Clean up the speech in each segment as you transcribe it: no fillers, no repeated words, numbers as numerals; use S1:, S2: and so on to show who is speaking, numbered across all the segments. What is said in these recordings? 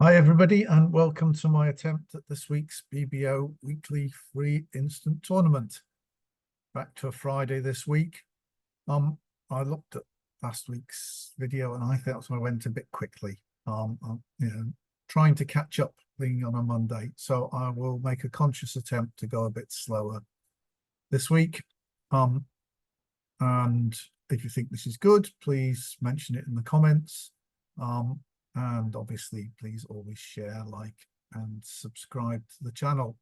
S1: Hi everybody, and welcome to my attempt at this week's BBO weekly free instant tournament. Back to a Friday this week. I looked at last week's video and I thought I went a bit quickly. I'm, trying to catch up being on a Monday, so I will make a conscious attempt to go a bit slower this week. And if you think this is good, please mention it in the comments. And obviously, please always share, like, and subscribe to the channel.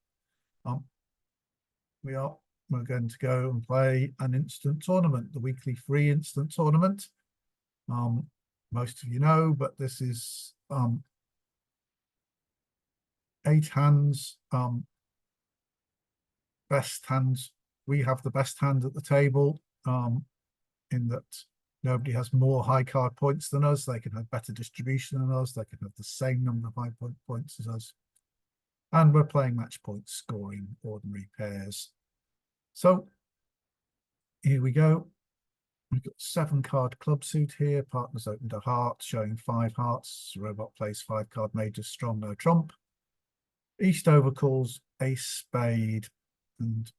S1: We're going to go and play an instant tournament, the weekly free instant tournament. Most of you know, but this is 8 hands, best hands. We have the best hand at the table, in that nobody has more high card points than us. They can have better distribution than us. They can have the same number of high points as us. And we're playing match points, scoring ordinary pairs. So here we go. We've got 7 card club suit here. Partner's opened a heart, showing 5 hearts. Robot plays 5 card major, strong, no trump. East overcalls ace spade. And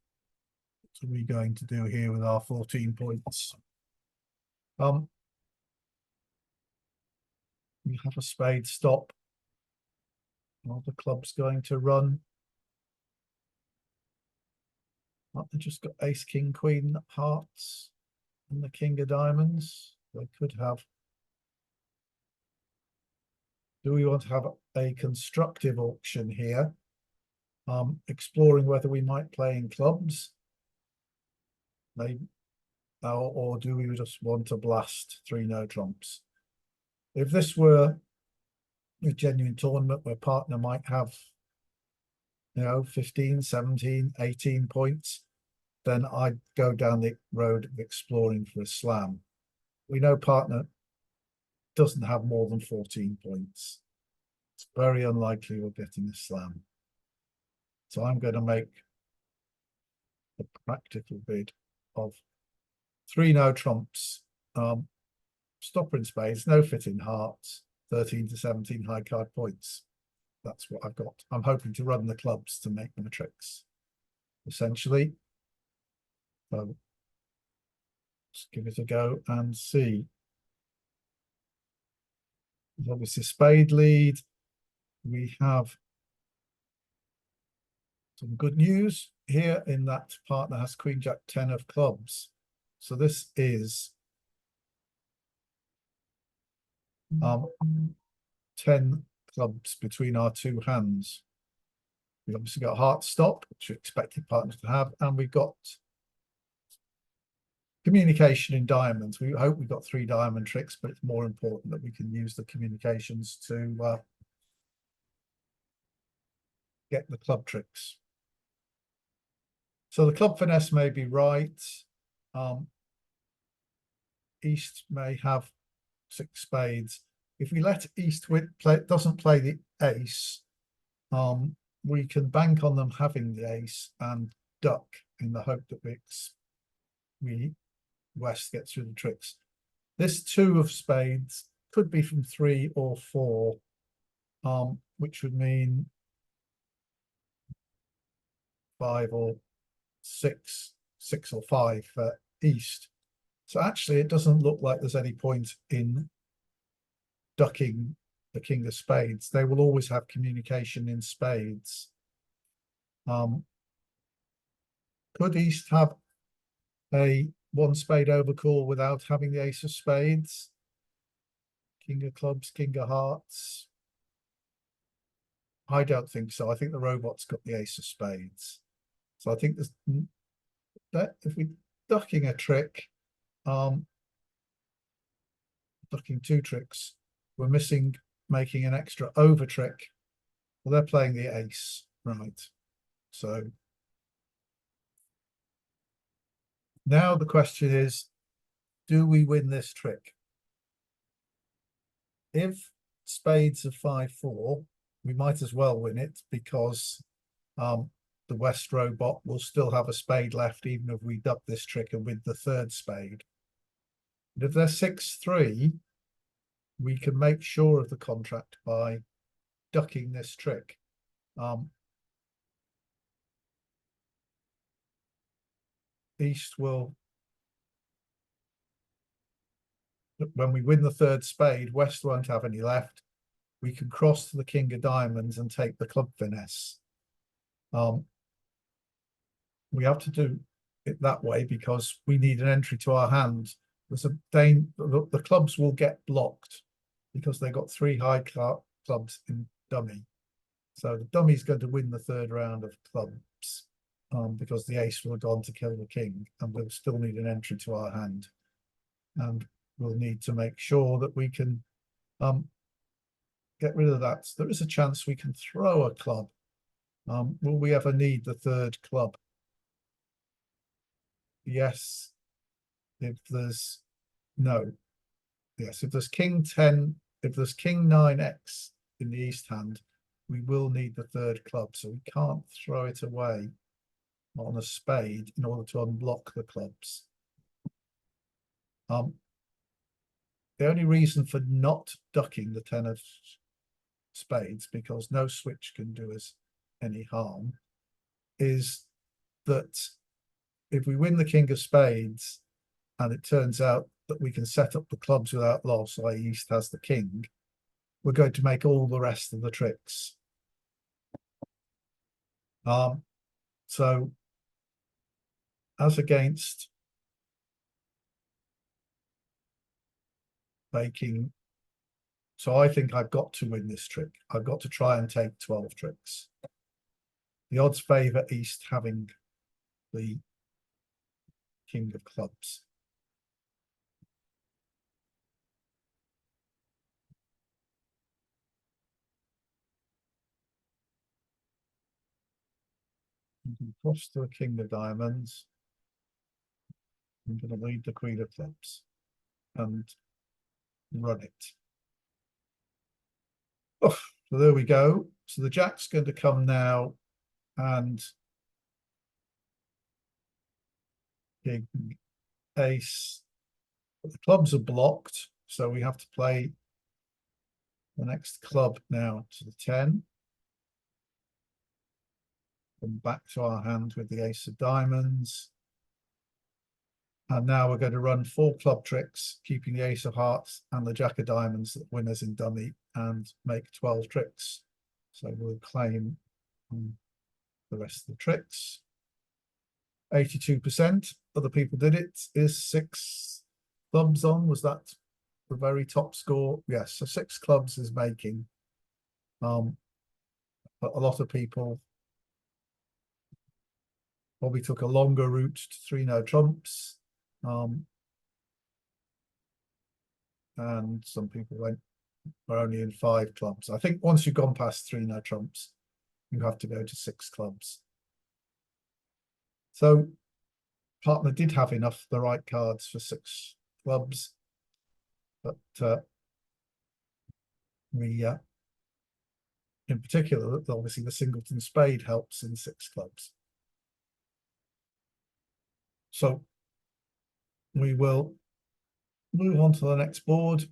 S1: what are we going to do here with our 14 points? We have a spade stop. Well, the club's going to run. They just got ace, king, queen, hearts, and the king of diamonds. They could have. Do we want to have a constructive auction here? Exploring whether we might play in clubs. Maybe. Or do we just want to blast 3 no trumps? If this were a genuine tournament where partner might have, 15, 17, 18 points, then I'd go down the road of exploring for a slam. We know partner doesn't have more than 14 points. It's very unlikely we're getting a slam. So I'm going to make a practical bid of 3 no trumps, stopper in spades, no fit in hearts, 13 to 17 high card points. That's what I've got. I'm hoping to run the clubs to make them a tricks, essentially. So let's give it a go and see. There's obviously spade lead. We have some good news here in that partner has queen jack 10 of clubs. So this is 10 clubs between our 2 hands. We've obviously got heart stop, which we expected partners to have, and we've got communication in diamonds. We hope we've got 3 diamond tricks, but it's more important that we can use the communications to get the club tricks. So the club finesse may be right. East may have 6 spades. If we let East doesn't play the ace, we can bank on them having the ace and duck in the hope that West gets through the tricks. This 2 of spades could be from 3 or 4, which would mean 5 or 6, 6 or 5 for East. So actually, it doesn't look like there's any point in ducking the king of spades. They will always have communication in spades. Could East have a 1 spade overcall without having the ace of spades? King of clubs, king of hearts. I don't think so. I think the robot's got the ace of spades. So I think there's that if we're ducking a trick, ducking 2 tricks, we're missing making an extra over trick. Well, they're playing the ace, right? So now the question is, do we win this trick? If spades are 5-4, we might as well win it because the West robot will still have a spade left even if we duck this trick and win the 3rd spade. But if they're 6-3, we can make sure of the contract by ducking this trick. East will, when we win the third spade, West won't have any left. We can cross to the king of diamonds and take the club finesse. We have to do it that way because we need an entry to our hand. There's a the clubs will get blocked because they got 3 high clubs in dummy. So the dummy's going to win the third round of clubs because the ace will have gone to kill the king, and we'll still need an entry to our hand. And we'll need to make sure that we can get rid of that. So there is a chance we can throw a club. Will we ever need the third club? Yes. If there's no. Yes, if there's king 10, if there's king 9x in the east hand, we will need the third club. So we can't throw it away on a spade in order to unblock the clubs. The only reason for not ducking the 10 of spades, because no switch can do us any harm, is that if we win the king of spades and it turns out that we can set up the clubs without loss, i.e. East has the king, we're going to make all the rest of the tricks. So as against making, so I think I've got to win this trick. I've got to try and take 12 tricks. The odds favour East having the king of clubs. Cross to the king of diamonds. I'm going to lead the queen of clubs and run it. Oh, so there we go. So the jack's going to come now and king, ace. But the clubs are blocked, so we have to play the next club now to the 10. Come back to our hand with the ace of diamonds. And now we're going to run 4 club tricks, keeping the ace of hearts and the jack of diamonds that win us in dummy, and make 12 tricks. So we'll claim the rest of the tricks. 82%. Other people did it. Is 6 clubs on? Was that the very top score? Yes, so 6 clubs is making. But a lot of people probably took a longer route to 3 no trumps. And some people were only in 5 clubs. I think once you've gone past 3 no trumps, you have to go to 6 clubs. So partner did have enough the right cards for 6 clubs, but we in particular, obviously the singleton spade helps in 6 clubs. So we will move on to the next board.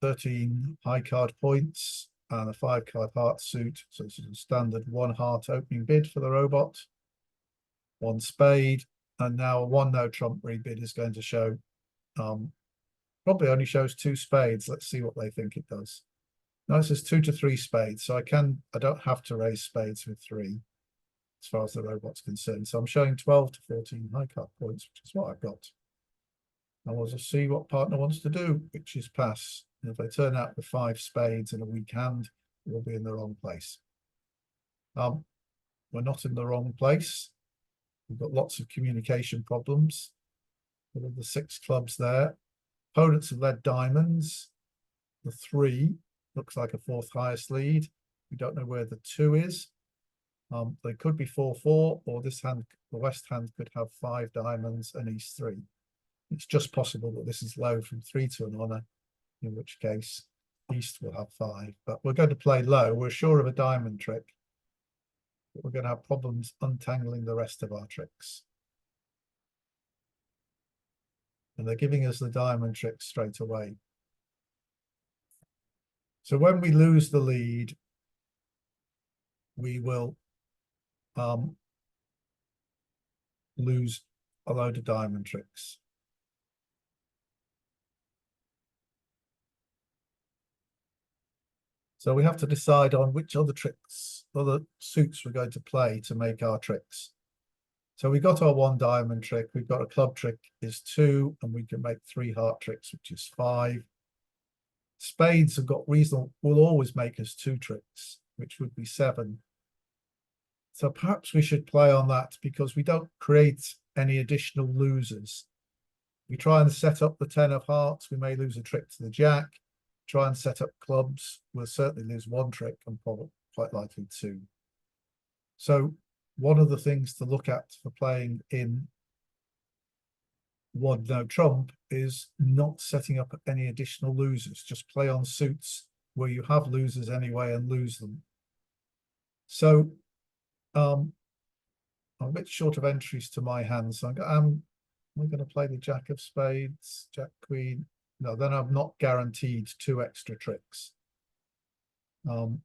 S1: $13 high card points and a 5 card heart suit. So this is a standard 1 heart opening bid for the robot. 1 spade, and now a 1 no trump rebid is going to show. Probably only shows 2 spades. Let's see what they think it does. No, it says 2 to 3 spades, so I don't have to raise spades with 3 as far as the robot's concerned. So I'm showing 12 to 14 high card points, which is what I've got. And we'll just see what partner wants to do, which is pass. And if they turn out with 5 spades and a weak hand, we'll be in the wrong place. We're not in the wrong place. We've got lots of communication problems. With the 6 clubs there. Opponents have led diamonds. The 3 looks like a 4th highest lead. We don't know where the 2 is. They could be 4-4, or this hand, the West hand, could have 5 diamonds and East 3. It's just possible that this is low from 3 to an honour, in which case East will have 5. But we're going to play low. We're sure of a diamond trick, but we're going to have problems untangling the rest of our tricks. and they're giving us the diamond trick straight away. So when we lose the lead, we will lose a load of diamond tricks. So we have to decide on which other tricks, other suits we're going to play to make our tricks. So we got our 1 diamond trick, we've got a club trick is 2, and we can make 3 heart tricks, which is 5. Spades have got reasonable, will always make us 2 tricks, which would be 7. So perhaps we should play on that because we don't create any additional losers. We try and set up the 10 of hearts, we may lose a trick to the jack. Try and set up clubs, we'll certainly lose 1 trick and probably quite likely 2. So one of the things to look at for playing in 1 no trump is not setting up any additional losers. Just play on suits where you have losers anyway and lose them. So I'm a bit short of entries to my hand, so we're going to play the jack of spades, jack queen. No, then I'm not guaranteed 2 extra tricks. I'm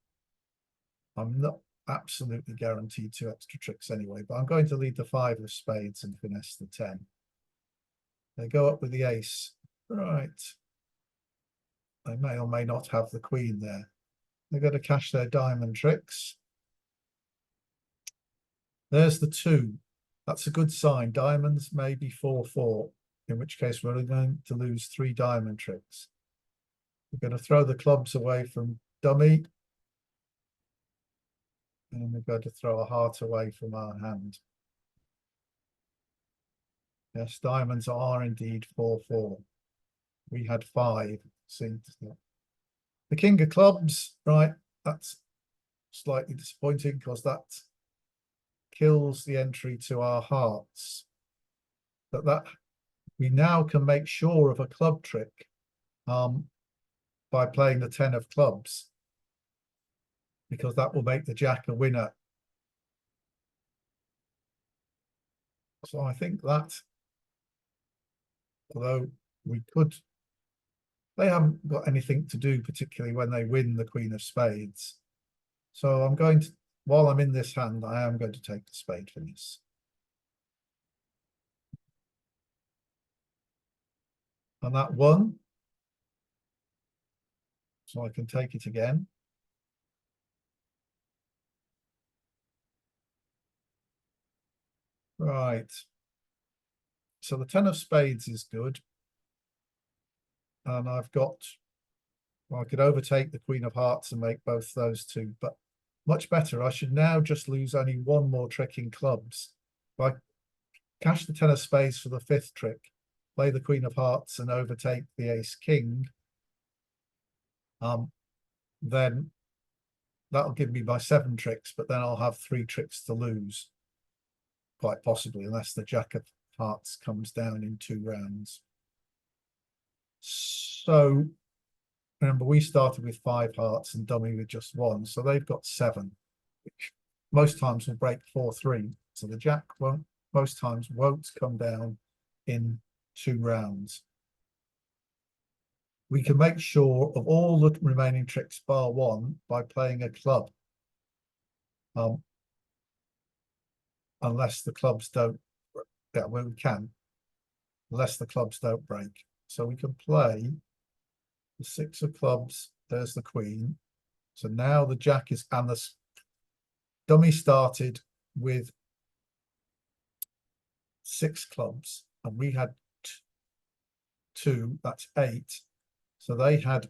S1: not absolutely guaranteed 2 extra tricks anyway, but I'm going to lead the 5 of spades and finesse the 10. They go up with the ace. Right. They may or may not have the queen there. They're going to cash their diamond tricks. There's the 2. That's a good sign. Diamonds may be 4-4. In which case we're only going to lose 3 diamond tricks. We're going to throw the clubs away from dummy. And we're going to throw a heart away from our hand. Yes, diamonds are indeed 4-4. We had 5. The king of clubs, right, that's slightly disappointing because that kills the entry to our hearts. But that we now can make sure of a club trick by playing the 10 of clubs, because that will make the jack a winner. So I think that, although we could, they haven't got anything to do particularly when they win the queen of spades. So I'm going to, while I'm in this hand, I am going to take the spade for this. And that won. So I can take it again. Right. So the 10 of spades is good. And I've got, well, I could overtake the queen of hearts and make both those 2, but much better. I should now just lose only 1 more trick in clubs. If I cash the 10 of spades for the 5th trick, play the queen of hearts and overtake the ace king, then that'll give me my 7 tricks, but then I'll have 3 tricks to lose, quite possibly, unless the jack of hearts comes down in 2 rounds. So remember, we started with 5 hearts and dummy with just 1, so they've got 7, which most times will break 4-3. So the jack won't, most times won't come down in 2 rounds. We can make sure of all the remaining tricks bar 1 by playing a club. Unless the clubs don't, yeah, well, we can, unless the clubs don't break. So we can play the 6 of clubs, there's the queen. So now the jack is, and the dummy started with 6 clubs, and we had 2, that's 8. So they had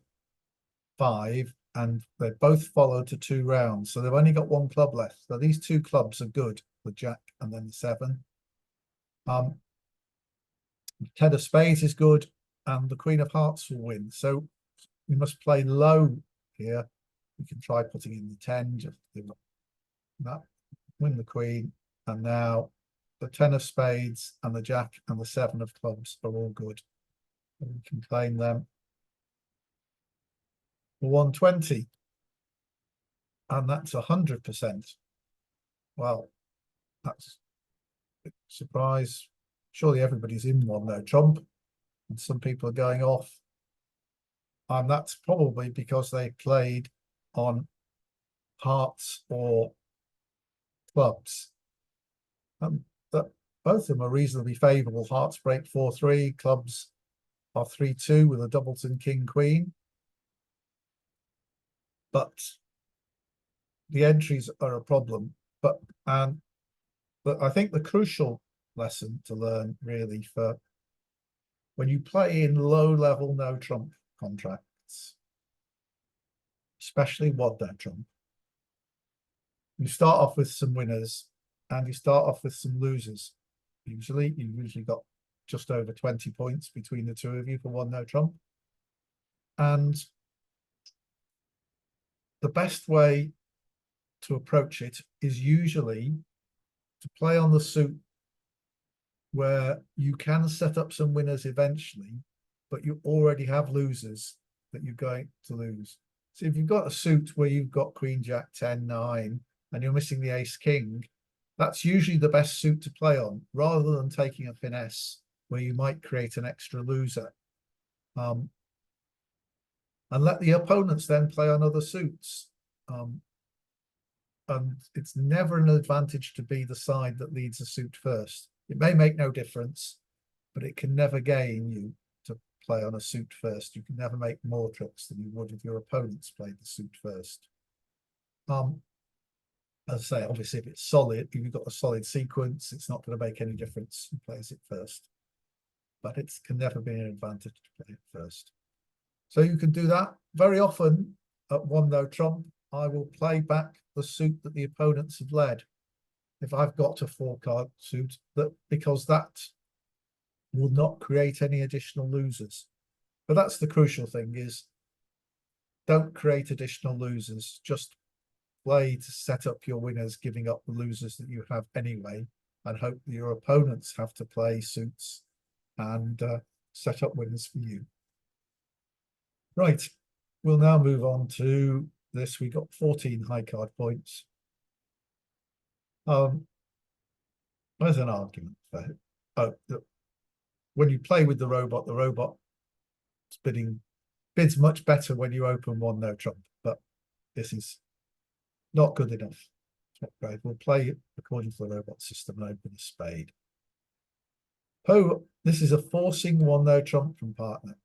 S1: 5, and they both followed to 2 rounds. So they've only got 1 club left. So these 2 clubs are good, the jack and then the 7. 10 of spades is good, and the queen of hearts will win. So we must play low here. We can try putting in the 10, just do that, win the queen, and now the 10 of spades and the jack and the 7 of clubs are all good. And we can claim them for 120, and that's 100%. Well, that's a surprise. Surely everybody's in 1 no trump. and some people are going off. And that's probably because they played on hearts or clubs. That both of them are reasonably favourable. Hearts break 4-3, clubs are 3-2 with a doubleton king queen. But the entries are a problem. But I think the crucial lesson to learn really for when you play in low-level no-trump contracts, especially one-no trump, you start off with some winners and you start off with some losers. You've usually got just over 20 points between the two of you for one-no trump. And the best way to approach it is usually to play on the suit where you can set up some winners eventually, but you already have losers that you're going to lose. So if you've got a suit where you've got Queen, Jack, 10, 9, and you're missing the Ace, King, that's usually the best suit to play on, rather than taking a finesse where you might create an extra loser. And let the opponents then play on other suits. And it's never an advantage to be the side that leads a suit first. It may make no difference, but it can never gain you to play on a suit first. You can never make more tricks than you would if your opponents played the suit first. As I say, obviously, if it's solid, if you've got a solid sequence, it's not going to make any difference who plays it first. But it can never be an advantage to play it first. So you can do that. Very often at one-no trump, I will play back the suit that the opponents have led. If I've got a 4-card suit, because that will not create any additional losers. But that's the crucial thing, is don't create additional losers. Just play to set up your winners, giving up the losers that you have anyway, and hope that your opponents have to play suits and set up winners for you. Right, we'll now move on to this. We got 14 high card points. There's an argument for it. When you play with the robot bids much better when you open one-no trump, but this is not good enough. Right, we'll play according to the robot system and open a spade. This is a forcing one-no trump from partner.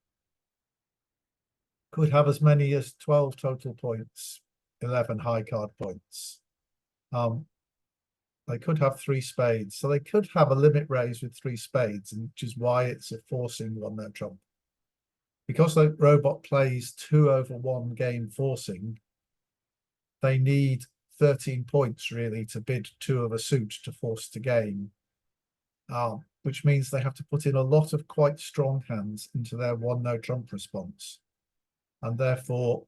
S1: Could have as many as 12 total points, 11 high card points. They could have 3 spades, so they could have a limit raise with 3 spades, which is why it's a forcing one-no trump. Because the robot plays 2/1 game forcing, they need 13 points really to bid 2 of a suit to force to game, which means they have to put in a lot of quite strong hands into their one-no trump response. And therefore,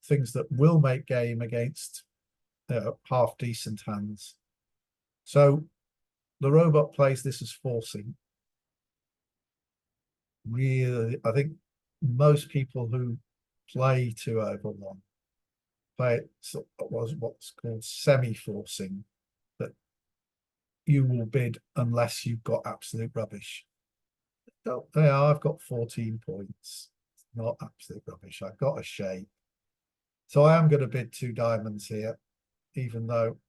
S1: things that will make game against half decent hands. So the robot plays this as forcing. Really, I think most people who play 2/1 play it what's called semi-forcing, that you will bid unless you've got absolute rubbish. Oh, there, I've got 14 points. It's not absolute rubbish. I've got a shape. So I am going to bid 2 diamonds here, even though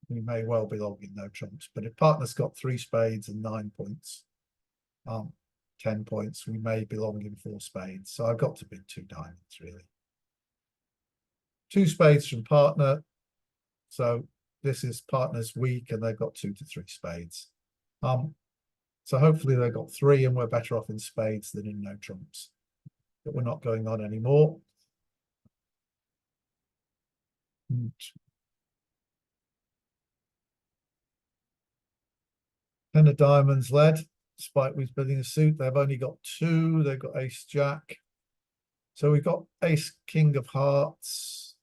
S1: we may well belong in no trumps. But if partner's got 3 spades and 9 points, 10 points, we may belong in 4 spades. So I've got to bid 2 diamonds, really. 2 spades from partner. So this is partner's weak, and they've got 2 to 3 spades. So hopefully they've got 3, and we're better off in spades than in no trumps. But we're not going on anymore. 10 of diamonds led, despite we're bidding a suit. They've only got 2. They've got ace jack. So we've got ace king of hearts.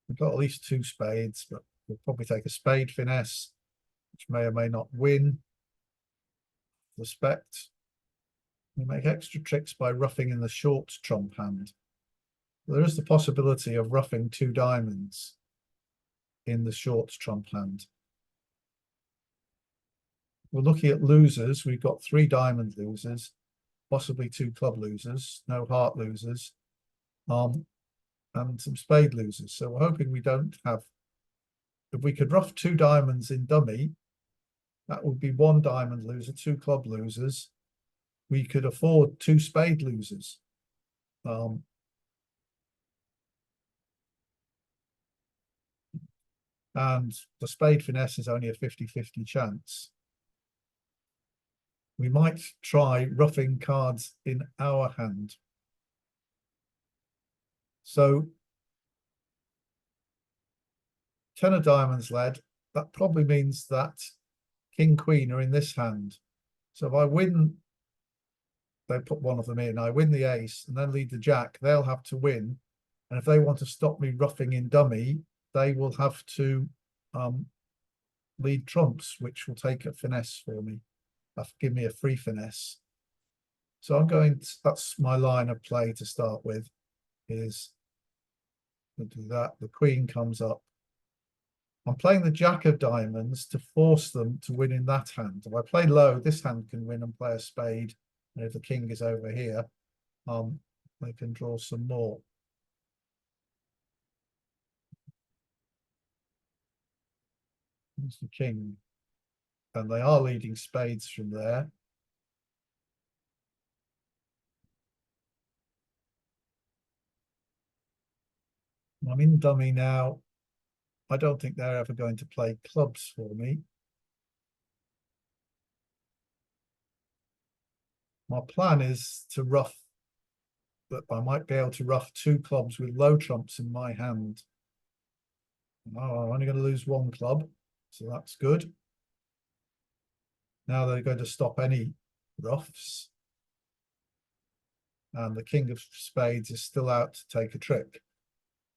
S1: We've got at least 2 spades, but we'll probably take a spade finesse, which may or may not win. Respect. We make extra tricks by roughing in the short trump hand. There is the possibility of roughing 2 diamonds in the short trump hand. we're looking at losers. We've got 3 diamond losers, possibly 2 club losers, no heart losers, and some spade losers. So we're hoping we don't have, if we could ruff 2 diamonds in dummy, that would be 1 diamond loser, 2 club losers. We could afford 2 spade losers. And the spade finesse is only a 50-50 chance. We might try roughing cards in our hand. So 10 of diamonds led, that probably means that king, queen are in this hand. So if I win, they put one of them in, I win the ace and then lead the jack, they'll have to win. And if they want to stop me roughing in dummy, they will have to lead trumps, which will take a finesse for me. Give me a free finesse. So I'm going to, that's my line of play to start with, is to do that. The queen comes up. I'm playing the jack of diamonds to force them to win in that hand. If I play low, this hand can win and play a spade. And if the king is over here, they can draw some more. There's the king. And they are leading spades from there. I'm in dummy now. I don't think they're ever going to play clubs for me. My plan is to ruff, but I might be able to ruff 2 clubs with low trumps in my hand. Oh, I'm only going to lose 1 club, so that's good. Now they're going to stop any ruffs. And the king of spades is still out to take a trick.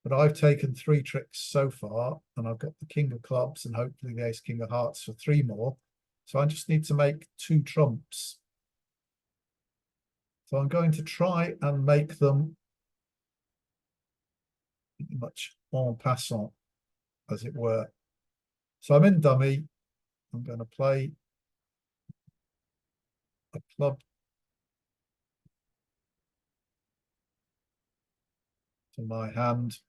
S1: But I've taken 3 tricks so far, and I've got the king of clubs and hopefully the ace king of hearts for 3 more. So I just need to make 2 trumps. So I'm going to try and make them pretty much en passant, as it were. So I'm in dummy. I'm going to play a club to my hand.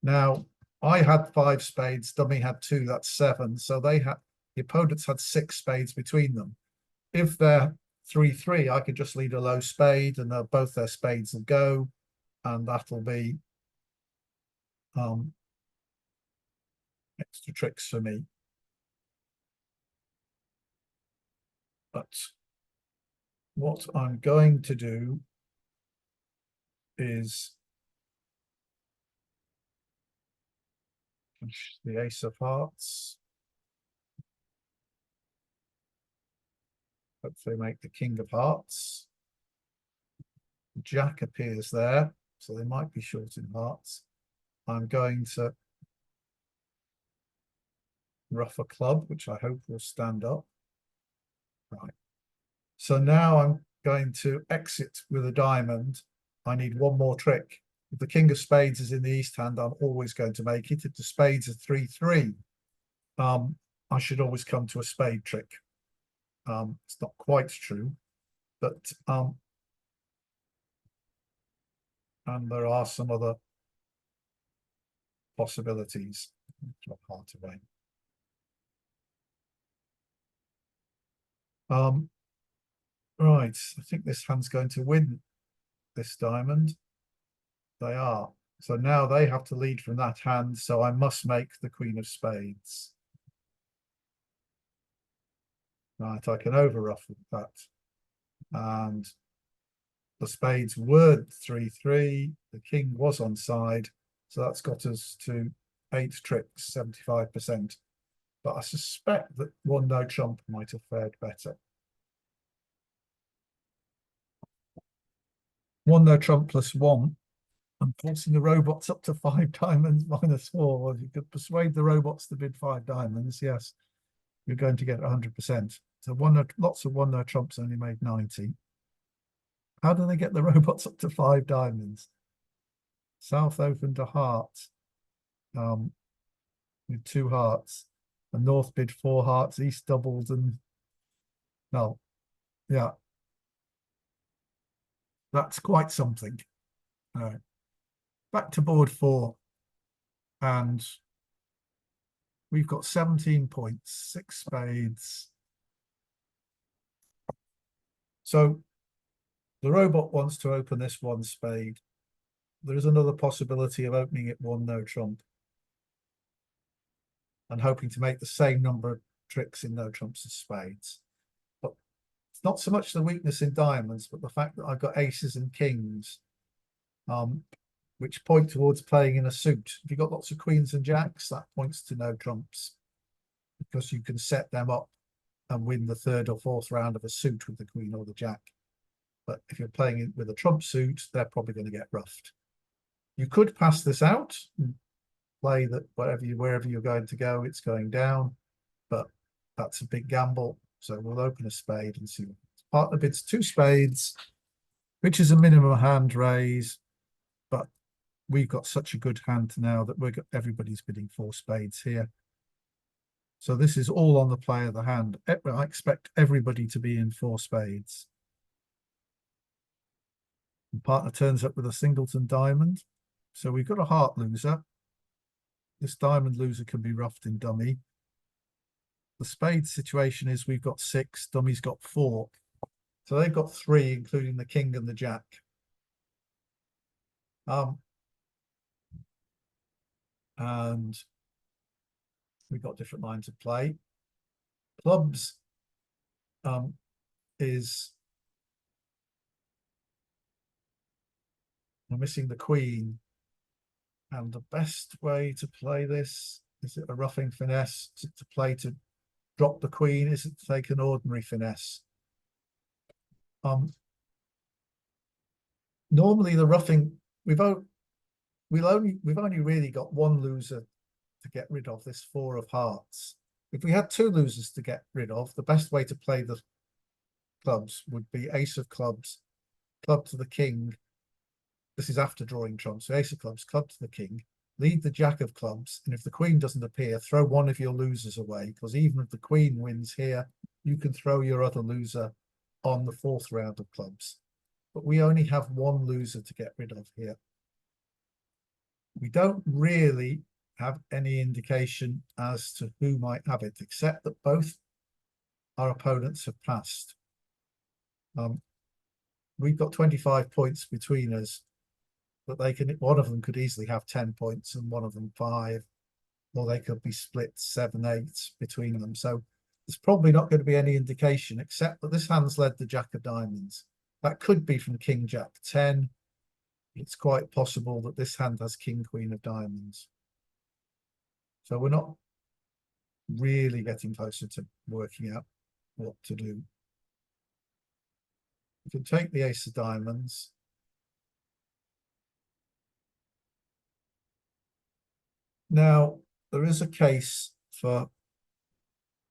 S1: Now, I had 5 spades, dummy had 2, that's 7. So they had, the opponents had 6 spades between them. If they're 3-3, I could just lead a low spade and both their spades will go, and that'll be extra tricks for me. But what I'm going to do is push the ace of hearts. Hopefully make the king of hearts. Jack appears there, so they might be short in hearts. I'm going to ruff a club, which I hope will stand up. Right. So now I'm going to exit with a diamond. I need 1 more trick. If the king of spades is in the east hand, I'm always going to make it. If the spades are 3-3, I should always come to a spade trick. It's not quite true, but and there are some other possibilities. Drop heart away. Right, I think this hand's going to win this diamond. They are. So now they have to lead from that hand, so I must make the queen of spades. Right, I can over-ruffle that. And the spades were 3-3, the king was on side, so that's got us to 8 tricks, 75%. But I suspect that 1 no trump might have fared better. 1 no trump +1. I'm forcing the robots up to 5 diamonds -4. Well, if you could persuade the robots to bid 5 diamonds, yes, you're going to get 100%. So lots of 1 no trumps only made 90. How do they get the robots up to 5 diamonds? South opened a heart with 2 hearts. And north bid 4 hearts, east doubled and No, yeah, that's quite something. All right, back to board 4, and we've got 17 points, 6 spades. So the robot wants to open this 1 spade. There is another possibility of opening it 1 no trump and hoping to make the same number of tricks in no trumps as spades. But it's not so much the weakness in diamonds, but the fact that I've got aces and kings, which point towards playing in a suit. If you've got lots of queens and jacks, that points to no trumps, because you can set them up and win the 3rd or 4th round of a suit with the queen or the jack. But if you're playing it with a trump suit, they're probably going to get roughed. You could pass this out and play that wherever you're going to go, it's going down, but that's a big gamble. So we'll open a spade and see. Partner bids 2 spades, which is a minimum hand raise, but we've got such a good hand now that everybody's bidding 4 spades here. So this is all on the play of the hand. I expect everybody to be in 4 spades. The partner turns up with a singleton diamond. So we've got a heart loser. This diamond loser can be roughed in dummy. The spade situation is we've got 6, dummy's got 4. So they've got 3, including the king and the jack. And we've got different lines of play. Clubs is we're missing the queen. And the best way to play this, is it a roughing finesse? Is it to play to drop the queen? Is it to take an ordinary finesse? Normally the roughing, we've only really got 1 loser to get rid of, this 4 of hearts. If we had 2 losers to get rid of, the best way to play the clubs would be ace of clubs, club to the king. This is after drawing trumps. So ace of clubs, club to the king, lead the jack of clubs, and if the queen doesn't appear, throw 1 of your losers away, because even if the queen wins here, you can throw your other loser on the 4th round of clubs. But we only have 1 loser to get rid of here. We don't really have any indication as to who might have it, except that both our opponents have passed. We've got 25 points between us, but one of them could easily have 10 points and one of them 5, or they could be split 7, 8 between them. So there's probably not going to be any indication, except that this hand's led the jack of diamonds. That could be from king jack 10. It's quite possible that this hand has king queen of diamonds. So we're not really getting closer to working out what to do. We can take the ace of diamonds. Now, there is a case for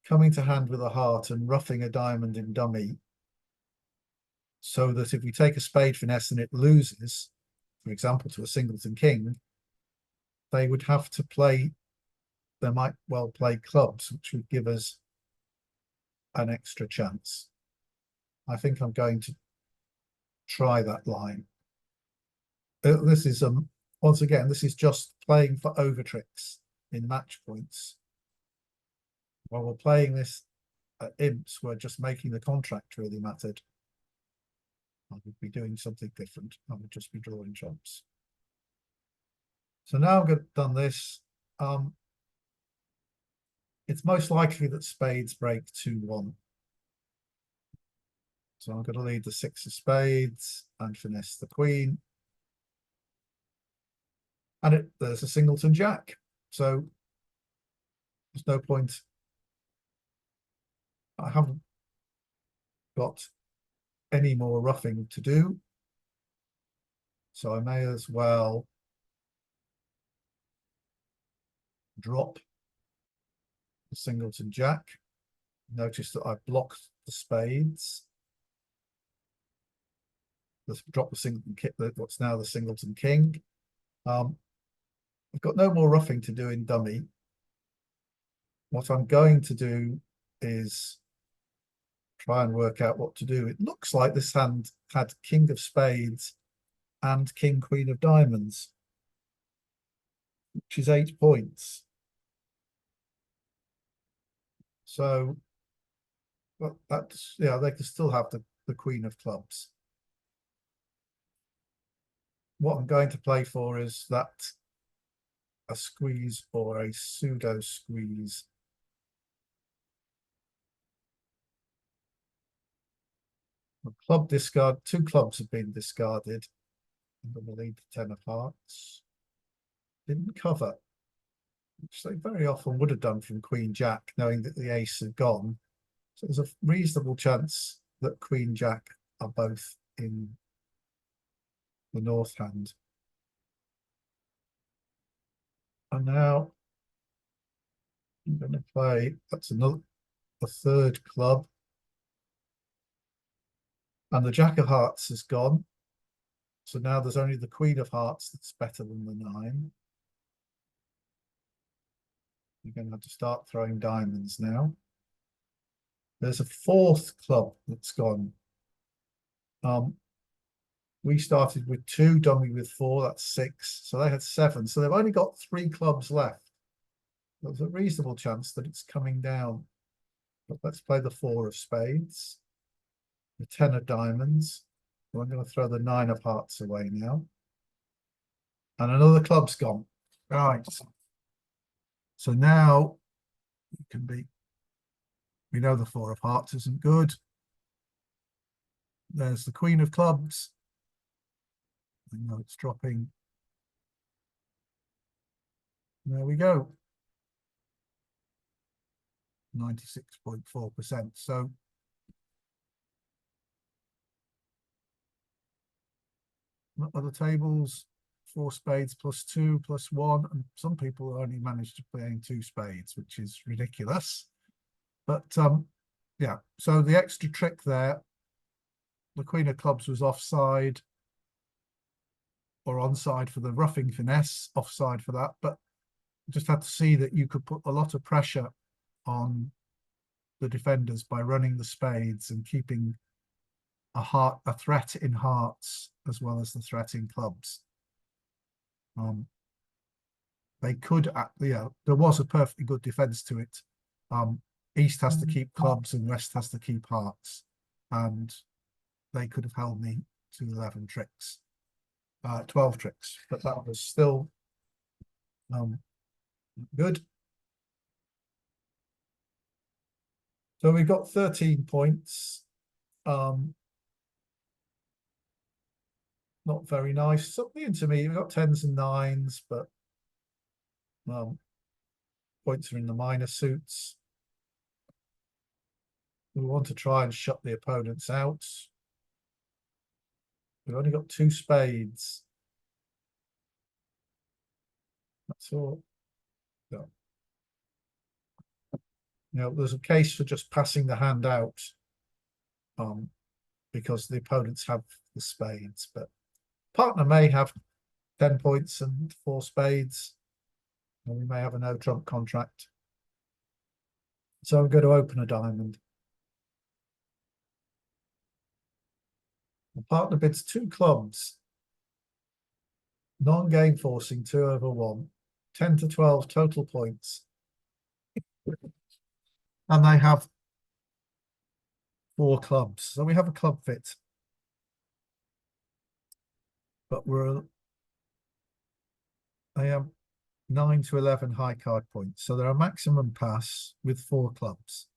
S1: coming to hand with a heart and roughing a diamond in dummy, so that if we take a spade finesse and it loses, for example, to a singleton king, they would have to play, they might well play clubs, which would give us an extra chance. I think I'm going to try that line. This is once again, this is just playing for over tricks in match points. While we're playing this at imps, we're just making the contract really mattered. I would be doing something different. I would just be drawing trumps. So now I've done this. It's most likely that spades break 2-1. So I'm going to lead the 6 of spades and finesse the queen. And there's a singleton jack. So there's no point. I haven't got any more roughing to do. So I may as well drop the singleton jack. Notice that I've blocked the spades. Let's drop the singleton king, what's now the singleton king. I've got no more roughing to do in dummy. What I'm going to do is try and work out what to do. It looks like this hand had king of spades and king queen of diamonds, which is 8 points. So, well, that's, yeah, they can still have the queen of clubs. What I'm going to play for is that a squeeze or a pseudo squeeze. A club discard, 2 clubs have been discarded. I'm going to lead the 10 of hearts. Didn't cover, which they very often would have done from Queen Jack, knowing that the ace had gone. So there's a reasonable chance that Queen Jack are both in the north hand. And now I'm going to play, that's a third club. And the Jack of Hearts is gone. So now there's only the Queen of Hearts that's better than the 9. You're going to have to start throwing diamonds now. There's a 4th club that's gone. We started with 2, dummy with 4, that's 6. So they had 7. So they've only got 3 clubs left. There's a reasonable chance that it's coming down. But let's play the 4 of spades, the 10 of diamonds. So I'm going to throw the 9 of hearts away now. And another club's gone. Right. So now it can be, we know the 4 of hearts isn't good. There's the Queen of clubs. I know it's dropping. There we go. 96.4%. So other tables, 4 spades plus 2 plus 1, and some people only managed to play 2 spades, which is ridiculous. But yeah, so the extra trick there, the Queen of clubs was offside or onside for the roughing finesse, offside for that, but just had to see that you could put a lot of pressure on the defenders by running the spades and keeping a threat in hearts as well as the threat in clubs. They could, yeah, there was a perfectly good defense to it. East has to keep clubs and West has to keep hearts, and they could have held me to 11 tricks, 12 tricks, but that was still good. So we got 13 points. Not very nice. Something into me. We've got 10s and 9s, but points are in the minor suits. We want to try and shut the opponents out. We've only got 2 spades. That's all. No. You know, there's a case for just passing the hand out because the opponents have the spades, but partner may have 10 points and 4 spades, and we may have a no trump contract. So I'm going to open a diamond. The partner bids 2 clubs, non-game forcing 2 over 1, 10 to 12 total points. And they have 4 clubs. So we have a club fit. But I am 9 to 11 high card points. So they're a maximum pass with 4 clubs,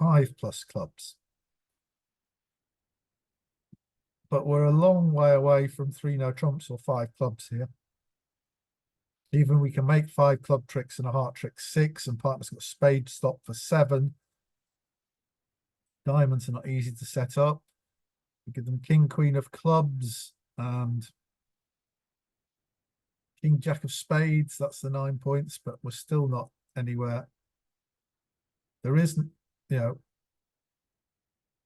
S1: 5 plus clubs. But we're a long way away from 3 no trumps or 5 clubs here. Even we can make 5 club tricks and a heart trick 6, and partner's got spade stop for 7. Diamonds are not easy to set up. We give them king, queen of clubs and king, jack of spades. That's the 9 points, but we're still not anywhere. There isn't, you know,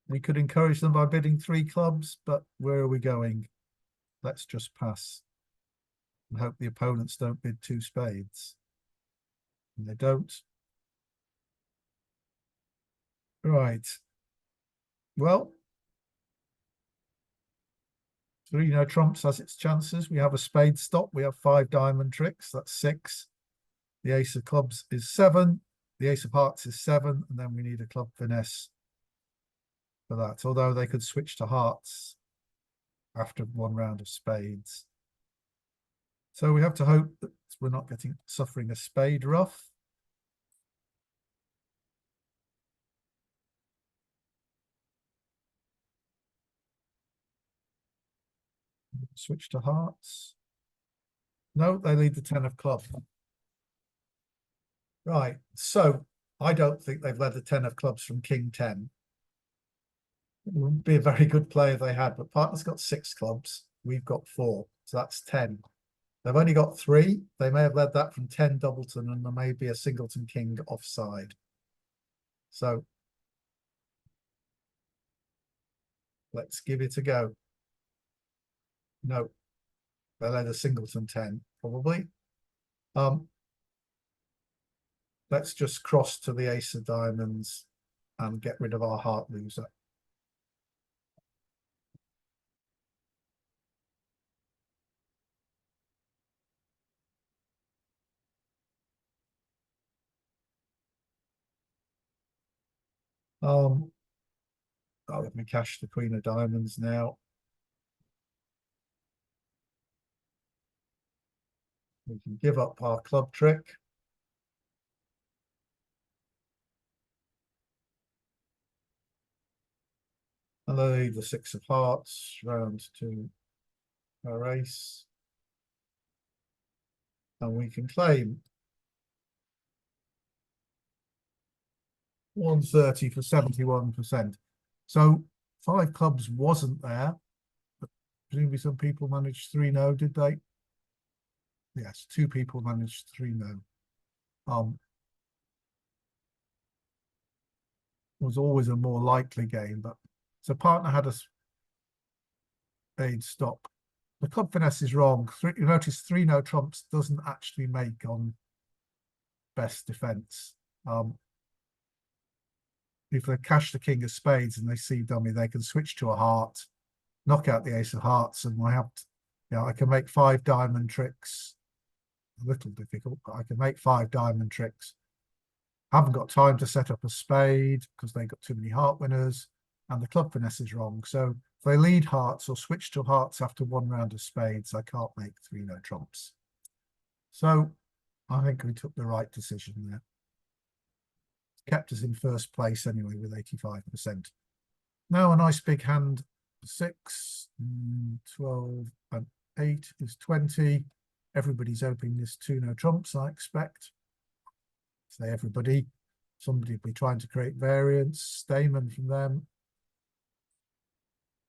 S1: we could encourage them by bidding 3 clubs, but where are we going? Let's just pass and hope the opponents don't bid 2 spades. And they don't. Right. Well, three no trumps has its chances. We have a spade stop. We have 5 diamond tricks. That's 6. The ace of clubs is 7. The ace of hearts is 7. And then we need a club finesse for that. Although they could switch to hearts after one round of spades. So we have to hope that we're not suffering a spade ruff. Switch to hearts. No, they lead the 10 of clubs. Right, so I don't think they've led the 10 of clubs from king 10. It wouldn't be a very good play if they had, but partner's got 6 clubs. We've got 4, so that's 10. They've only got 3. They may have led that from 10 doubleton, and there may be a singleton king offside. So let's give it a go. No, they led a singleton 10, probably. Let's just cross to the ace of diamonds and get rid of our heart loser. Let me cash the queen of diamonds now. We can give up our club trick. And I leave the 6 of hearts round to our ace. And we can claim 130 for 71%. So 5 clubs wasn't there, but presumably some people managed 3 no, did they? Yes, 2 people managed 3 no. Was always a more likely game, but so partner had a spade stop. The club finesse is wrong. You notice 3 no trumps doesn't actually make on best defense. If they cash the king of spades and they see dummy, they can switch to a heart, knock out the ace of hearts, and I can make 5 diamond tricks. A little difficult, but I can make 5 diamond tricks. Haven't got time to set up a spade because they got too many heart winners, and the club finesse is wrong. So if they lead hearts or switch to hearts after 1 round of spades, I can't make 3 no trumps. So I think we took the right decision there. Kept us in first place anyway with 85%. Now a nice big hand, 6, 12, and 8 is 20. Everybody's opening this 2 no trumps, I expect. Say everybody. Somebody will be trying to create variance. Stamen from them.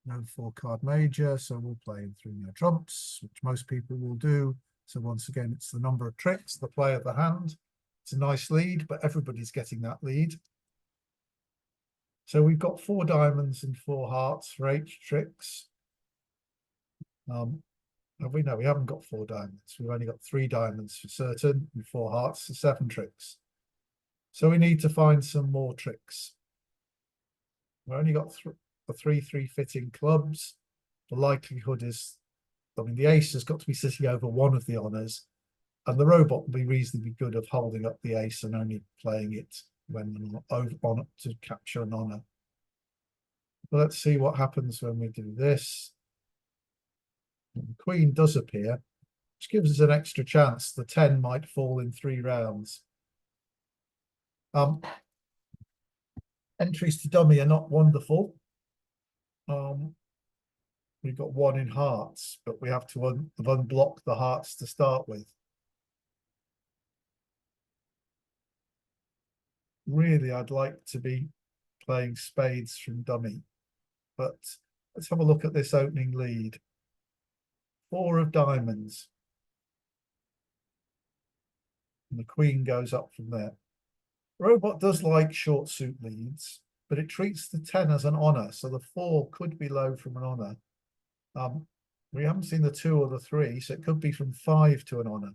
S1: No 4-card major, so we'll play in 3 no trumps, which most people will do. So once again, it's the number of tricks, the play of the hand. It's a nice lead, but everybody's getting that lead. So we've got 4 diamonds and 4 hearts for 8 tricks. Have we? No, we haven't got 4 diamonds. We've only got 3 diamonds for certain and 4 hearts for 7 tricks. So we need to find some more tricks. We've only got 3 fitting clubs. The likelihood is, the ace has got to be sitting over one of the honours, and the robot will be reasonably good of holding up the ace and only playing it when on to capture an honour. But let's see what happens when we do this. And the queen does appear, which gives us an extra chance. The 10 might fall in 3 rounds. Entries to dummy are not wonderful. We've got 1 in hearts, but we have to unblock the hearts to start with. Really, I'd like to be playing spades from dummy, but let's have a look at this opening lead. 4 of diamonds. And the queen goes up from there. Robot does like short suit leads, but it treats the 10 as an honour, so the 4 could be low from an honour. We haven't seen the 2 or the 3, so it could be from 5 to an honour.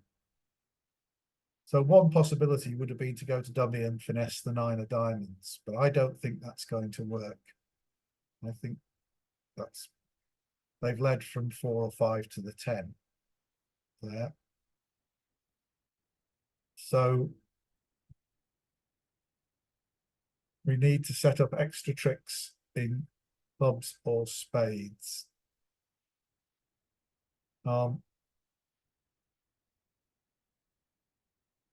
S1: So one possibility would have been to go to dummy and finesse the 9 of diamonds, but I don't think that's going to work. I think that's, they've led from 4 or 5 to the 10 there. So we need to set up extra tricks in clubs or spades. And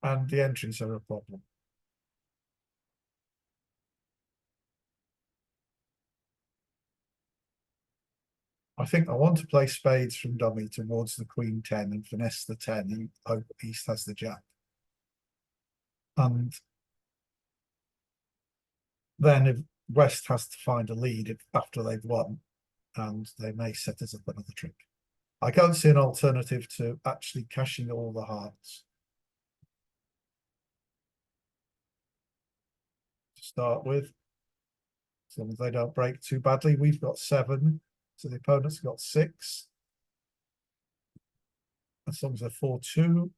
S1: the entries are a problem. I think I want to play spades from dummy towards the queen 10 and finesse the 10 and hope East has the jack. And then if West has to find a lead after they've won, and they may set us up another trick. I can't see an alternative to actually cashing all the hearts. To start with, as long as they don't break too badly, we've got 7, so the opponent's got 6. As long as they're 4-2.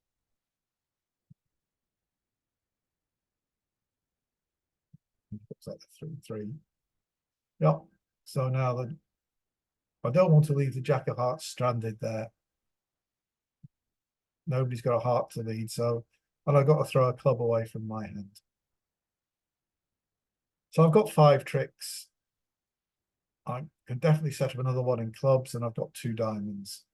S1: Looks like 3-3. Yep. So now the, I don't want to leave the jack of hearts stranded there. Nobody's got a heart to lead, so, and I've got to throw a club away from my hand. So I've got 5 tricks. I can definitely set up another one in clubs, and I've got 2 diamonds.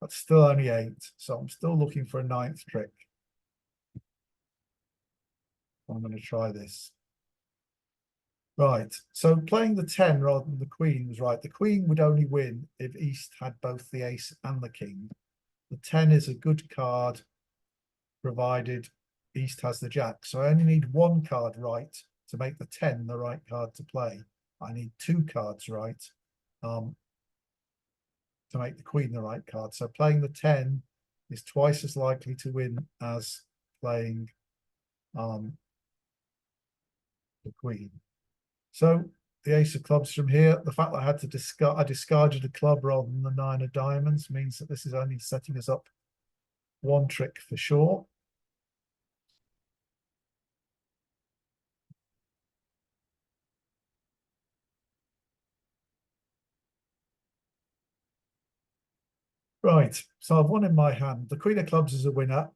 S1: That's still only 8, so I'm still looking for a 9th trick. I'm going to try this. Right, so playing the 10 rather than the queen was right. The queen would only win if East had both the ace and the king. The 10 is a good card, provided East has the jack. So I only need 1 card right to make the 10 the right card to play. I need 2 cards right to make the queen the right card. So playing the 10 is twice as likely to win as playing the queen. So the ace of clubs from here, the fact that I had to discard, I discarded a club rather than the 9 of diamonds, means that this is only setting us up 1 trick for sure. Right, so I've one in my hand. The queen of clubs is a winner.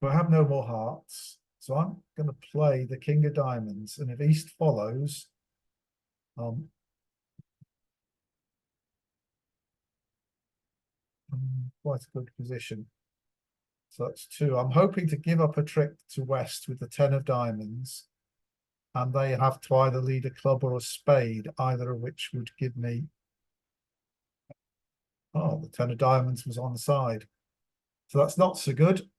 S1: But I have no more hearts. So I'm going to play the king of diamonds. And if East follows, quite a good position. So that's 2. I'm hoping to give up a trick to West with the 10 of diamonds. And they have to either lead a club or a spade, either of which would give me. Oh, the 10 of diamonds was on the side. So that's not so good.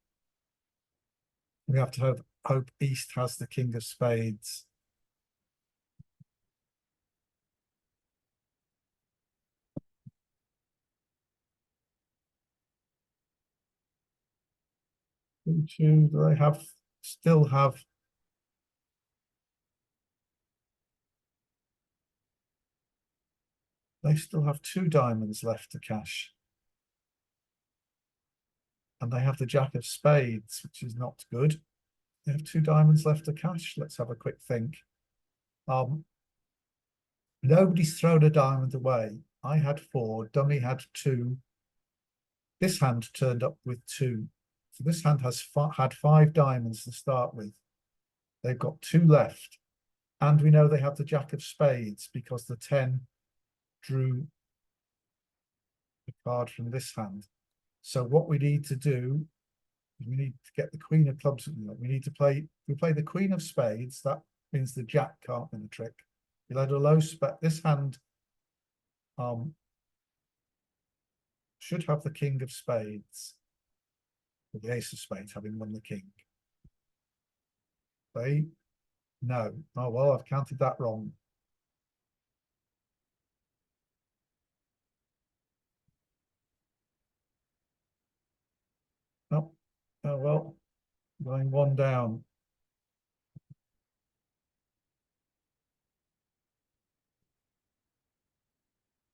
S1: We have to hope East has the king of spades. Do they still have? They still have 2 diamonds left to cash. And they have the jack of spades, which is not good. They have 2 diamonds left to cash. Let's have a quick think. Nobody's thrown a diamond away. I had 4, dummy had 2. This hand turned up with 2. So this hand has had 5 diamonds to start with. They've got 2 left. And we know they have the jack of spades because the 10 drew the card from this hand. So what we need to do is we need to get the queen of clubs. We need to play, we play the queen of spades. That means the jack can't win the trick. We'll add a low spec. This hand should have the king of spades, with the ace of spades having won the king. They, no. Oh, well, I've counted that wrong. Oh, oh well, going 1 down.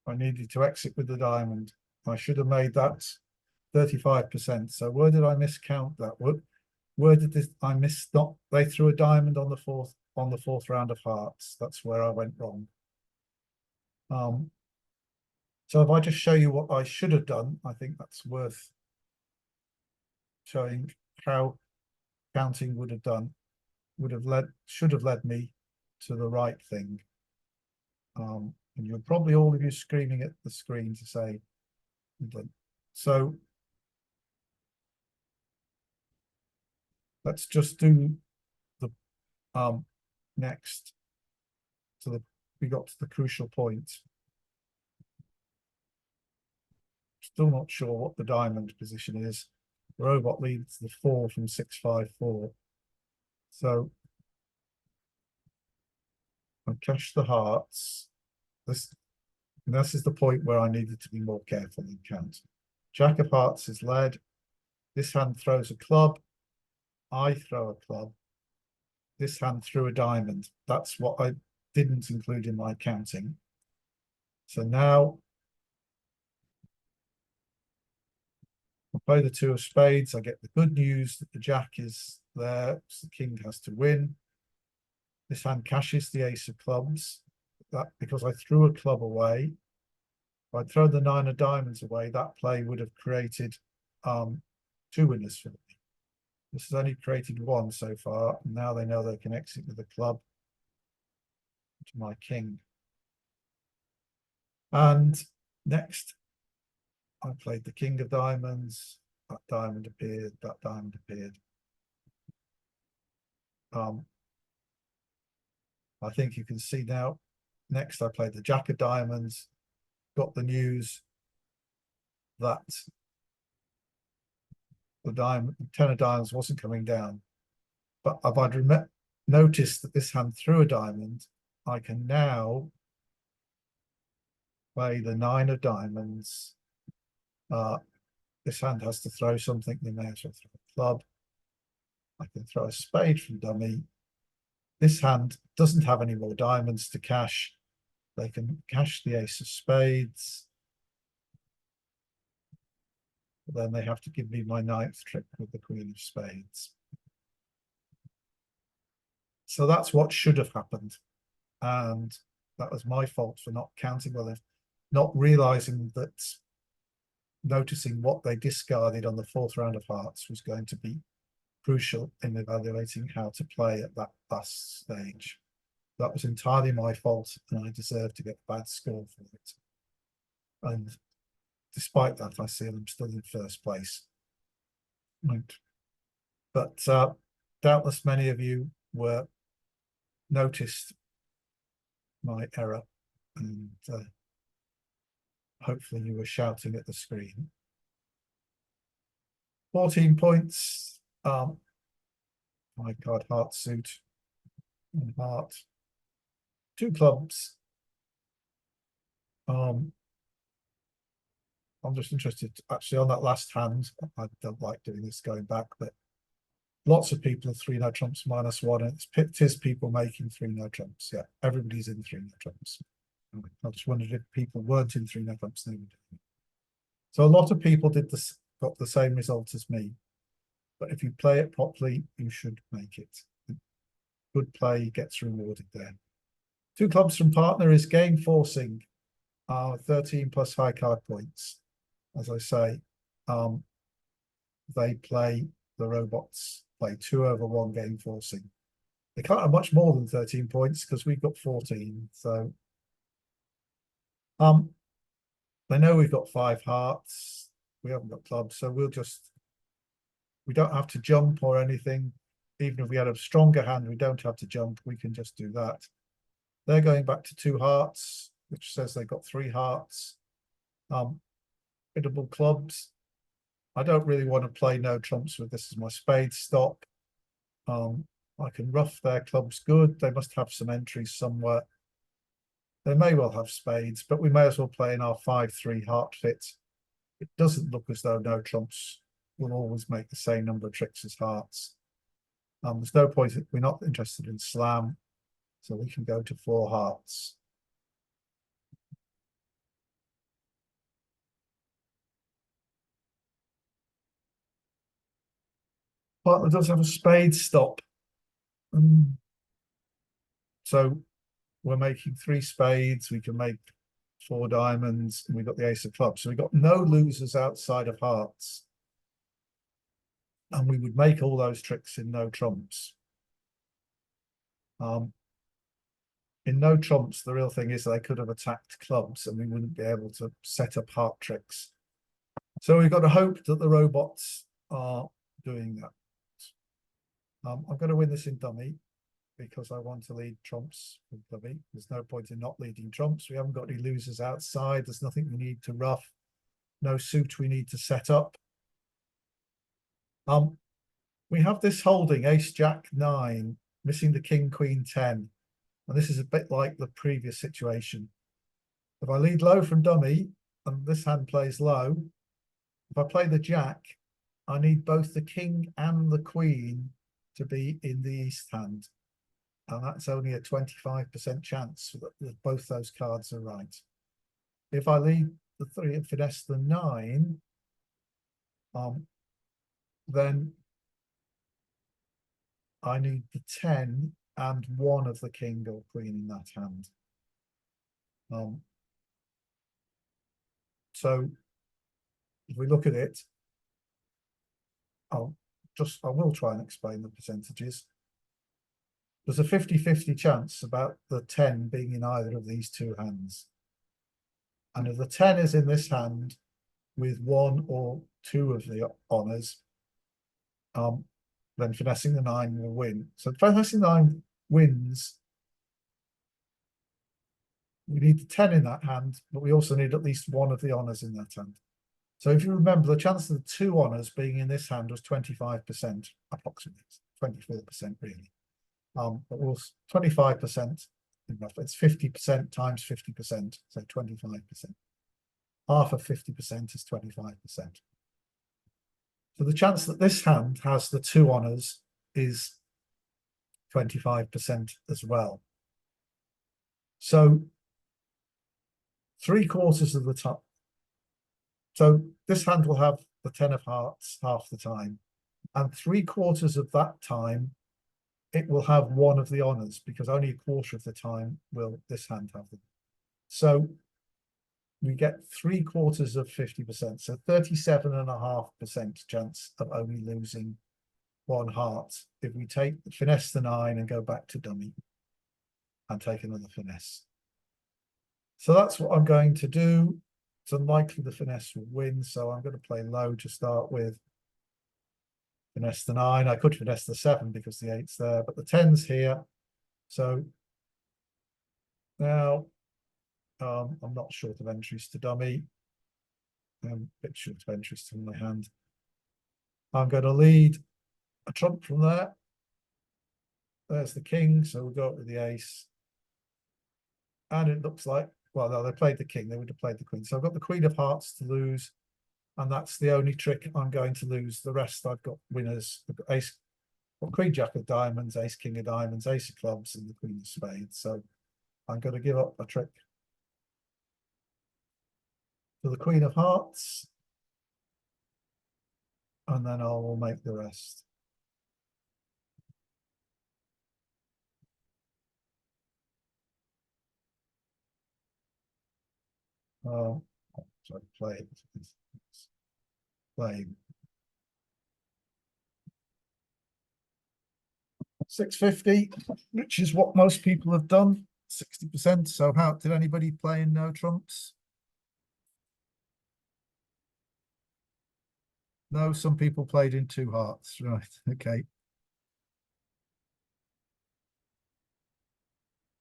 S1: I needed to exit with the diamond. I should have made that 35%. So where did I miscount that? Where did this, I missed, not, they threw a diamond on the 4th. on the fourth round of hearts. That's where I went wrong. So if I just show you what I should have done, I think that's worth showing how counting would have done, should have led me to the right thing. And you're probably all of you screaming at the screen to say, so let's just do the next we got to the crucial point. Still not sure what the diamond position is. The robot leads the 4 from 654. So I cash the hearts. This is the point where I needed to be more careful and count. Jack of hearts is led. This hand throws a club. I throw a club. This hand threw a diamond. That's what I didn't include in my counting. So now I play the 2 of spades. I get the good news that the jack is there, so the king has to win. This hand cashes the ace of clubs. That because I threw a club away. If I'd thrown the 9 of diamonds away, that play would have created 2 winners for me. This has only created 1 so far, and now they know they can exit with a club to my king. And next, I played the king of diamonds. That diamond appeared. That diamond appeared. I think you can see now. Next, I played the jack of diamonds. Got the news that the 10 of diamonds wasn't coming down. But if I'd noticed that this hand threw a diamond, I can now play the 9 of diamonds. This hand has to throw something. They may as well throw a club. I can throw a spade from dummy. This hand doesn't have any more diamonds to cash. They can cash the ace of spades. But then they have to give me my 9th trick with the queen of spades. So that's what should have happened. And that was my fault for not counting well, not realizing that noticing what they discarded on the 4th round of hearts was going to be crucial in evaluating how to play at that last stage. That was entirely my fault, and I deserved to get a bad score for it. And despite that, I see them still in first place. Right. But doubtless many of you were noticed my error, and hopefully you were shouting at the screen. 14 points. My card heart suit and heart. 2 clubs. I'm just interested actually on that last hand. I don't like doing this going back, but lots of people are 3 no trumps -1, and it is people making 3 no trumps. Yeah, everybody's in 3 no trumps. I just wondered if people weren't in 3 no trumps, they were doing it. So a lot of people got the same result as me. But if you play it properly, you should make it. Good play gets rewarded there. 2 clubs from partner is game forcing. 13 plus high card points. As I say, the robots play 2 over 1 game forcing. They can't have much more than 13 points because we've got 14. So they know we've got 5 hearts. We haven't got clubs, so we don't have to jump or anything. Even if we had a stronger hand, we don't have to jump. We can just do that. They're going back to 2 hearts, which says they've got 3 hearts. Biddable clubs. I don't really want to play no trumps with this as my spade stop. I can rough their clubs good. They must have some entries somewhere. They may well have spades, but we may as well play in our 5-3 heart fit. It doesn't look as though no trumps will always make the same number of tricks as hearts. There's no point, we're not interested in slam, so we can go to 4 hearts. Partner does have a spade stop. So we're making 3 spades, we can make 4 diamonds, and we've got the ace of clubs. So we've got no losers outside of hearts. And we would make all those tricks in no trumps. In no trumps, the real thing is they could have attacked clubs and we wouldn't be able to set up heart tricks. So we've got to hope that the robots are doing that. I'm going to win this in dummy because I want to lead trumps with dummy. There's no point in not leading trumps. We haven't got any losers outside. There's nothing we need to rough. No suit we need to set up. We have this holding ace jack 9, missing the king queen 10. And this is a bit like the previous situation. If I lead low from dummy and this hand plays low, if I play the jack, I need both the king and the queen to be in the east hand. And that's only a 25% chance that both those cards are right. If I lead the 3 and finesse the 9, then I need the 10 and 1 of the king or queen in that hand. So if we look at it, I will try and explain the percentages. There's a 50-50 chance about the 10 being in either of these 2 hands. And if the 10 is in this hand with 1 or 2 of the honours, then finessing the 9 will win. So finessing 9 wins. We need the 10 in that hand, but we also need at least 1 of the honours in that hand. So if you remember, the chance of the 2 honours being in this hand was 25%, approximately 24% really. But was 25%, it's 50% times 50%, so 25%. Half of 50% is 25%. So the chance that this hand has the 2 honours is 25% as well. So 3/4 of the time. So this hand will have the 10 of hearts half the time, and 3/4 of that time it will have 1 of the honours, because only a quarter of the time will this hand have them. So we get 3/4 of 50%, so 37.5% chance of only losing 1 heart if we finesse the 9 and go back to dummy and take another finesse. So that's what I'm going to do. It's unlikely the finesse will win, so I'm going to play low to start with. Finesse the 9. I could finesse the 7 because the 8's there, but the 10's here. So now I'm not short of entries to dummy. I'm a bit short of entries to my hand. I'm going to lead a trump from there. There's the king, so we'll go up with the ace. And it looks like, well, no, they played the king, they would have played the queen. So I've got the queen of hearts to lose, and that's the only trick I'm going to lose. The rest I've got winners. I've got ace, queen jack of diamonds, ace king of diamonds, ace of clubs, and the queen of spades. So I'm going to give up a trick to the queen of hearts, and then I will make the rest. Oh, sorry, play it. Play 650, which is what most people have done, 60%. So how did anybody play in no trumps? No, some people played in 2 hearts, right? Okay.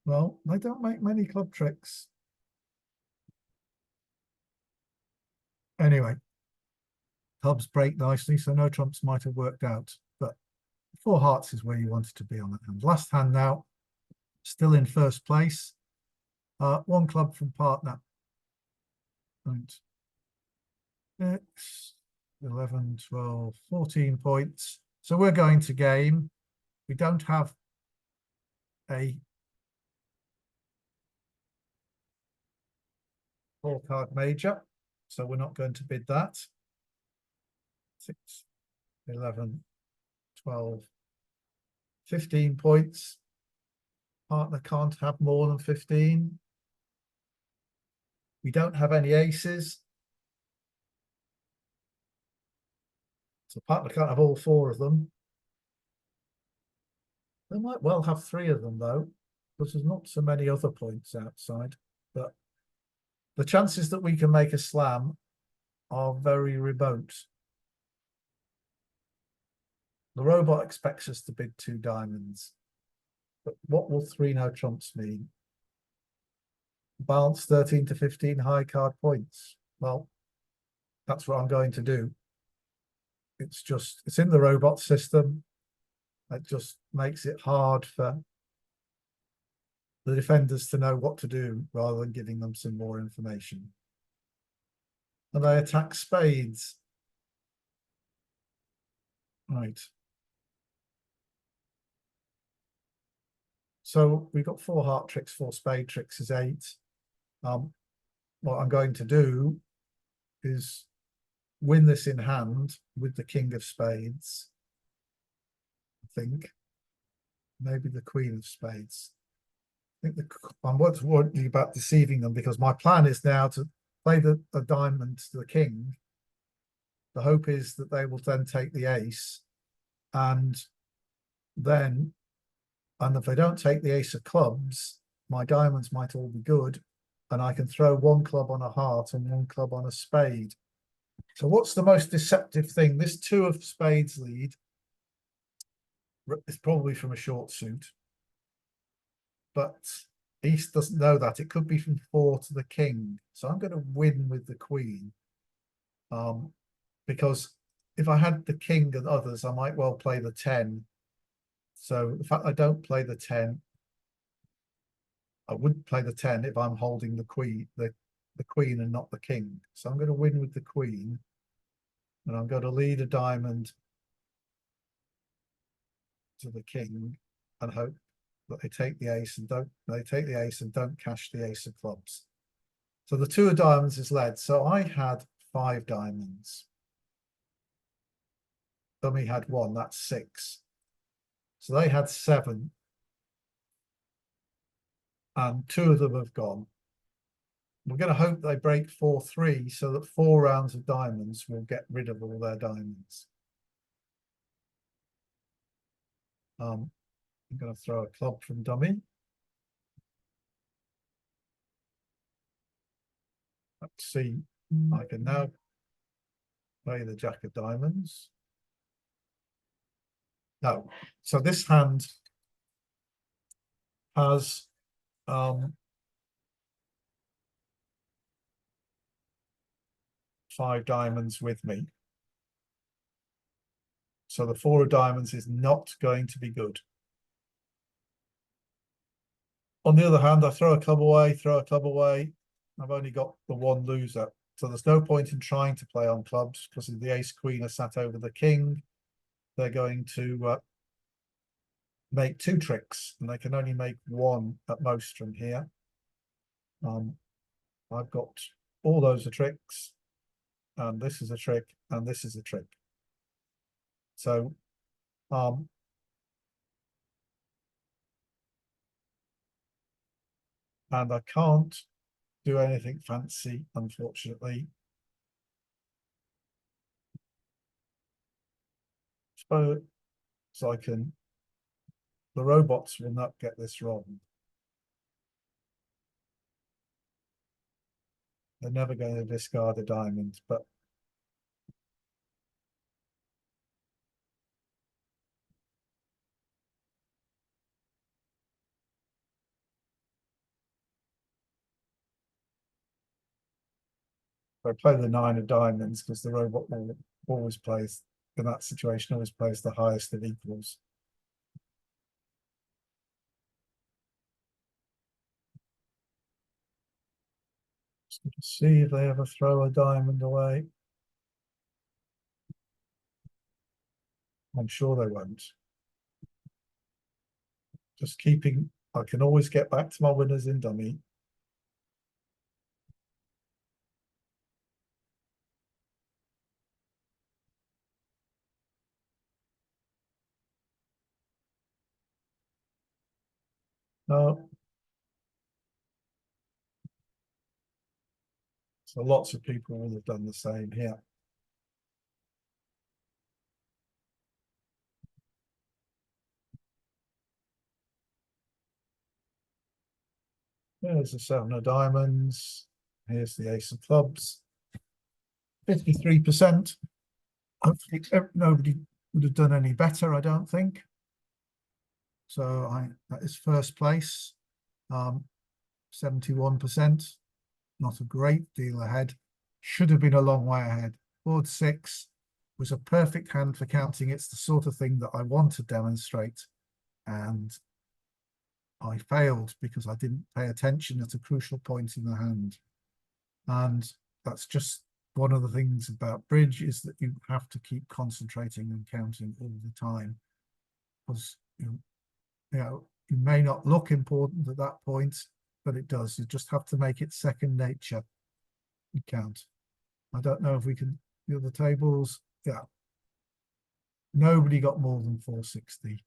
S1: Well, they don't make many club tricks. Anyway, clubs break nicely, so no trumps might have worked out, but 4 hearts is where you wanted to be on that hand. Last hand now, still in first place. 1 club from partner. 6, 11, 12, 14 points. So we're going to game. We don't have a 4-card major, so we're not going to bid that. 6, 11, 12, 15 points. Partner can't have more than 15. We don't have any aces. So partner can't have all 4 of them. They might well have 3 of them though, because there's not so many other points outside. But the chances that we can make a slam are very remote. The robot expects us to bid 2 diamonds. But what will 3 no trumps mean? Balance 13 to 15 high card points. Well, that's what I'm going to do. It's in the robot system. It just makes it hard for the defenders to know what to do rather than giving them some more information. And they attack spades. Right. So we've got 4 heart tricks, 4 spade tricks is 8. What I'm going to do is win this in hand with the king of spades. I think maybe the queen of spades. I think I'm worried about deceiving them because my plan is now to play the diamond to the king. The hope is that they will then take the ace, and if they don't take the ace of clubs, my diamonds might all be good, and I can throw 1 club on a heart and 1 club on a spade. So what's the most deceptive thing? This 2 of spades lead is probably from a short suit, but East doesn't know that. It could be from 4 to the king. So I'm going to win with the queen, because if I had the king and others, I might well play the 10. So the fact I don't play the 10, I would play the 10 if I'm holding the queen, the queen and not the king. So I'm going to win with the queen, and I'm going to lead a diamond to the king and hope that they take the ace and don't cash the ace of clubs. So the 2 of diamonds is led. So I had 5 diamonds. Dummy had 1, that's 6. So they had 7. And 2 of them have gone. We're going to hope they break 4-3 so that 4 rounds of diamonds will get rid of all their diamonds. I'm going to throw a club from dummy. Let's see. I can now play the jack of diamonds. No. So this hand has 5 diamonds with me. So the 4 of diamonds is not going to be good. On the other hand, I throw a club away, throw a club away. I've only got the 1 loser. So there's no point in trying to play on clubs because the ace queen are sat over the king. They're going to make 2 tricks, and they can only make 1 at most from here. I've got all those are tricks, and this is a trick, and this is a trick. So and I can't do anything fancy, unfortunately. Suppose I can. The robots will not get this wrong. They're never going to discard a diamond, but I play the 9 of diamonds because the robot will always plays, in that situation, always plays the highest of equals. Just going to see if they ever throw a diamond away. I'm sure they won't. Just keeping, I can always get back to my winners in dummy. So lots of people will have done the same here. There's the 7 of diamonds. Here's the ace of clubs. 53%. Hopefully nobody would have done any better, I don't think. So that is first place. 71%. Not a great deal ahead. Should have been a long way ahead. Board 6 was a perfect hand for counting. It's the sort of thing that I want to demonstrate. And I failed because I didn't pay attention at a crucial point in the hand. And that's just one of the things about bridge, is that you have to keep concentrating and counting all the time. Because you may not look important at that point, but it does. You just have to make it second nature and count. I don't know if we can the other tables. Yeah. Nobody got more than 460.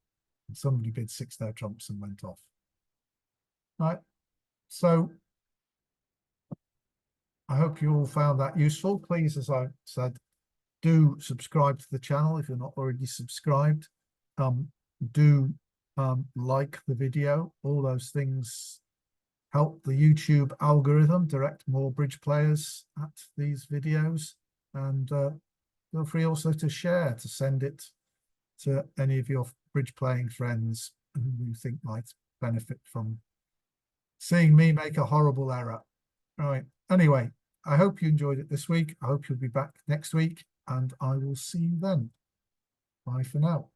S1: And somebody bid 6 their trumps and went off. Right. So I hope you all found that useful. Please, as I said, do subscribe to the channel if you're not already subscribed. Do like the video. All those things help the YouTube algorithm direct more bridge players at these videos. And feel free also to share, to send it to any of your bridge playing friends who you think might benefit from seeing me make a horrible error. Right. Anyway, I hope you enjoyed it this week. I hope you'll be back next week, and I will see you then. Bye for now.